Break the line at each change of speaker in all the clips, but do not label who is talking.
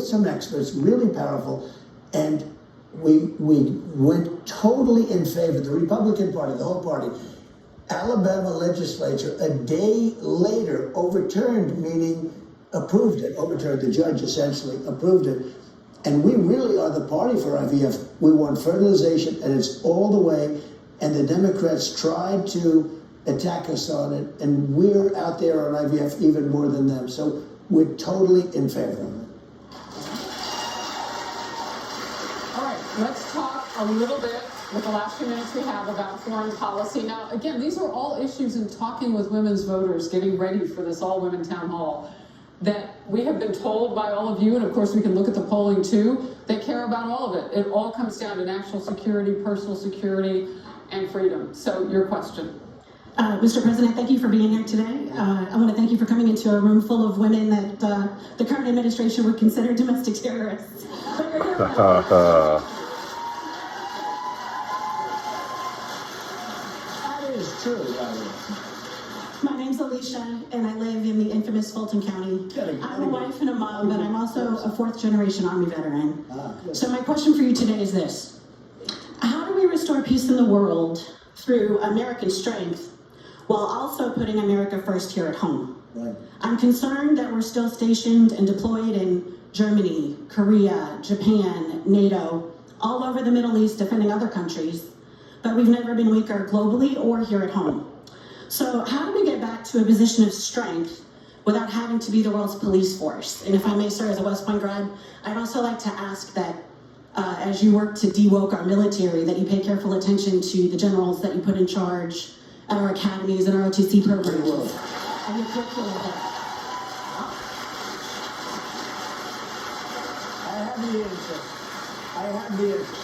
some experts, really powerful, and we went totally in favor. The Republican Party, the whole party, Alabama legislature, a day later overturned, meaning approved it, overturned, the judge essentially approved it. And we really are the party for IVF. We want fertilization, and it's all the way. And the Democrats tried to attack us on it, and we're out there on IVF even more than them. So we're totally in favor of it.
All right, let's talk a little bit with the last few minutes we have about foreign policy. Now, again, these are all issues in talking with women's voters, getting ready for this all-women town hall, that we have been told by all of you, and of course we can look at the polling too, they care about all of it. It all comes down to national security, personal security, and freedom. So your question.
Mr. President, thank you for being here today. I want to thank you for coming into a room full of women that the current administration would consider domestic terrorists.
That is true, Valerie.
My name's Alicia, and I live in the infamous Fulton County. I'm a wife and a mom, but I'm also a fourth-generation Army veteran. So my question for you today is this. How do we restore peace in the world through American strength while also putting America first here at home?
Right.
I'm concerned that we're still stationed and deployed in Germany, Korea, Japan, NATO, all over the Middle East defending other countries, but we've never been weaker globally or here at home. So how do we get back to a position of strength without having to be the world's police force? And if I may, sir, as a West Point grad, I'd also like to ask that as you work to de-woke our military, that you pay careful attention to the generals that you put in charge at our academies and our OTC programs. And your curriculum.
I have the answer. I have the answer.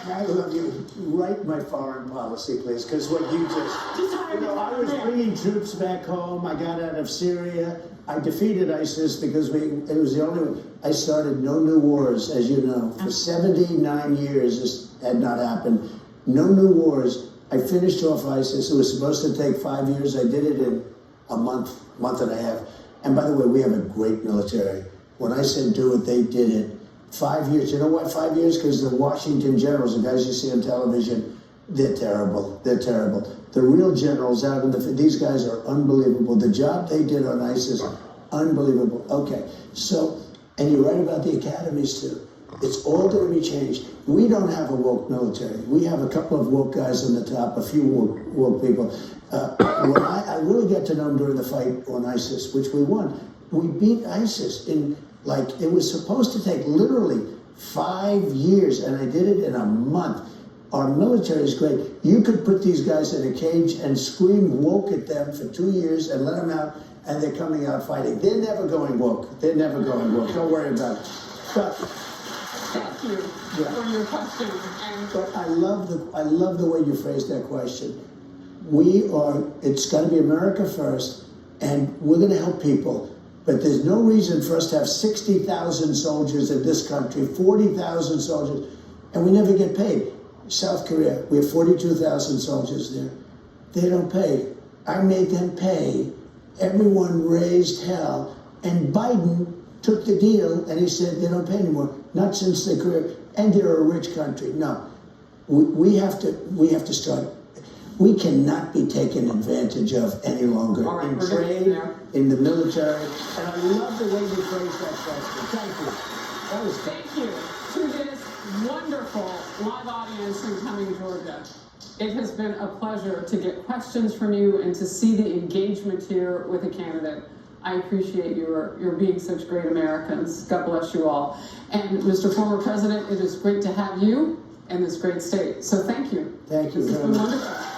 I love you. Write my foreign policy, please, because what you I was bringing troops back home. I got out of Syria. I defeated ISIS because it was the only one. I started no new wars, as you know. For 79 years, this had not happened. No new wars. I finished off ISIS. It was supposed to take 5 years. I did it in a month and a half. And by the way, we have a great military. When I said do it, they did it. 5 years. You know why 5 years? Because the Washington generals, the guys you see on television, they're terrible. They're terrible. The real generals out in these guys are unbelievable. The job they did on ISIS, unbelievable. Okay, so, and you're right about the academies too. It's all going to be changed. We don't have a woke military. We have a couple of woke guys on the top, a few woke people. When I really got to know them during the fight on ISIS, which we won. We beat ISIS in, like, it was supposed to take literally 5 years, and I did it in a month. Our military is great. You could put these guys in a cage and scream woke at them for 2 years and let them out, and they're coming out fighting. They're never going woke. They're never going woke. Don't worry about it. But
thank you for your question.
But I love the way you phrased that question. It's got to be America first, and we're going to help people. But there's no reason for us to have 60,000 soldiers in this country, 40,000 soldiers, and we never get paid. South Korea, we have 42,000 soldiers there. They don't pay. I made them pay. Everyone raised hell. And Biden took the deal and he said they don't pay anymore. Not since the Korea, and they're a rich country. No, we have to start. We cannot be taken advantage of any longer in trade, in the military. And I love the way you phrased that question. Thank you.
Thank you to this wonderful live audience in Cumming, Georgia. It has been a pleasure to get questions from you and to see the engagement here with a candidate. I appreciate your being such great Americans. God bless you all. And Mr. Former President, it is great to have you in this great state. So thank you.
Thank you.
This has been wonderful.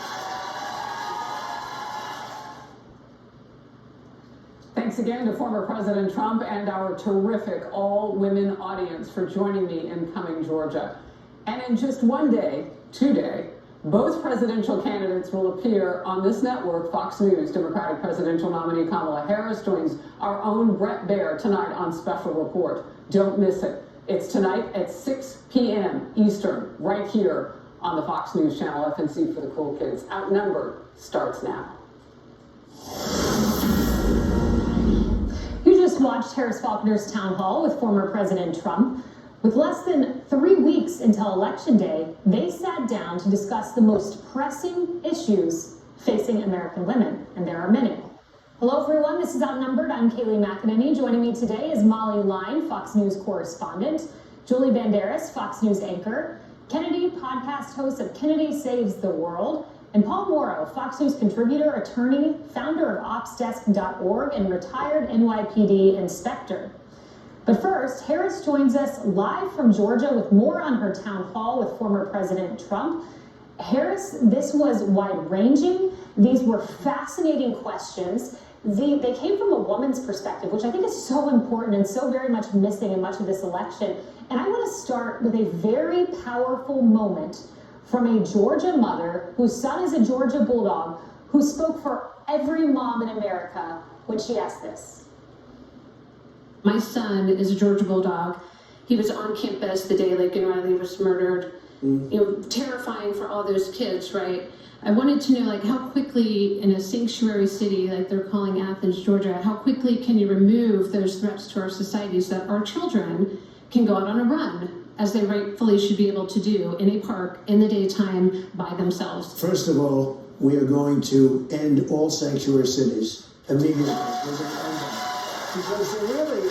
Thanks again to former President Trump and our terrific all-women audience for joining me in Cumming, Georgia. And in just one day, today, both presidential candidates will appear on this network, Fox News. Democratic presidential nominee Kamala Harris joins our own Bret Baier tonight on Special Report. Don't miss it. It's tonight at 6 p.m. Eastern, right here on the Fox News channel, FNC for the Cool Kids. Outnumbered starts now. You just
just watched Harris Faulkner's town hall with former President Trump. With less than 3 weeks until Election Day, they sat down to discuss the most pressing issues facing American women, and there are many. Hello, everyone. This is Outnumbered. I'm Kayleigh McEnany. Joining me today is Molly Line, Fox News correspondent, Julie Banderas, Fox News anchor, Kennedy, podcast host of Kennedy Saves the World, and Paul Morrow, Fox News contributor, attorney, founder of OpsDesk.org, and retired NYPD inspector. But first, Harris joins us live from Georgia with more on her town hall with former President Trump. Harris, this was wide-ranging. These were fascinating questions. They came from a woman's perspective, which I think is so important and so very much missing in much of this election. And I want to start with a very powerful moment from a Georgia mother whose son is a Georgia Bulldog, who spoke for every mom in America when she asked this.
My son is a Georgia Bulldog. He was on campus the day Laken Riley was murdered. You know, terrifying for all those kids, right? I wanted to know, like, how quickly in a sanctuary city, like they're calling Athens, Georgia, how quickly can you remove those threats to our society so that our children can go out on a run, as they rightfully should be able to do, in a park, in the daytime, by themselves?
First of all, we are going to end all sanctuary cities immediately. We're going to end them. Because they're really,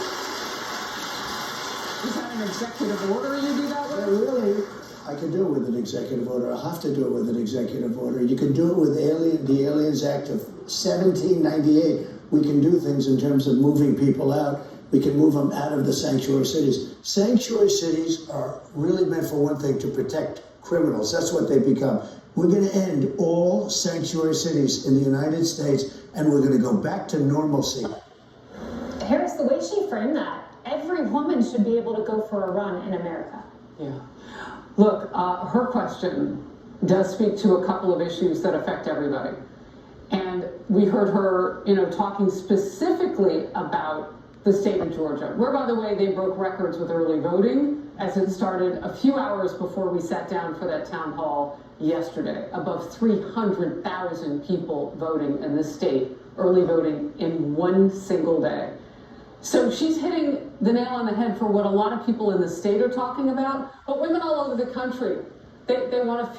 Is that an executive order you do that
they're
with?
really, I can do it with an executive order. I'll have to do it with an executive order. You can do it with the Aliens Act of 1798. We can do things in terms of moving people out. We can move them out of the sanctuary cities. Sanctuary cities are really meant for one thing, to protect criminals. That's what they become. We're going to end all sanctuary cities in the United States, and we're going to go back to normalcy.
Harris, the way she framed that, every woman should be able to go for a run in America.
Yeah. Look, her question does speak to a couple of issues that affect everybody. And we heard her, talking specifically about the state of Georgia, where, by the way, they broke records with early voting as it started a few hours before we sat down for that town hall yesterday. Above 300,000 people voting in this state, early voting in one single day. So she's hitting the nail on the head for what a lot of people in the state are talking about, but women all over the country, we want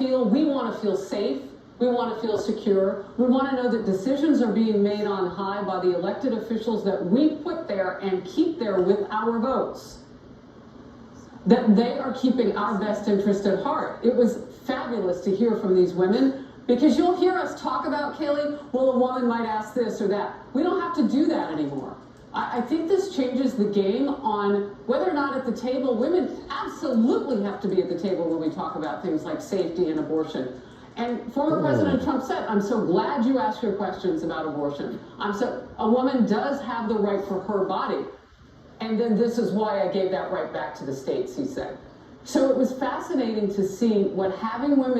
to feel safe, we want to feel secure, we want to know that decisions are being made on high by the elected officials that we put there and keep there with our votes, that they are keeping our best interest at heart. It was fabulous to hear from these women, because you'll hear us talk about, Kayleigh, well, a woman might ask this or that. We don't have to do that anymore. I think this changes the game on whether or not at the table, women absolutely have to be at the table when we talk about things like safety and abortion. And former President Trump said, I'm so glad you asked your questions about abortion. A woman does have the right for her body. And then this is why I gave that right back to the states, he said. So it was fascinating to see what having women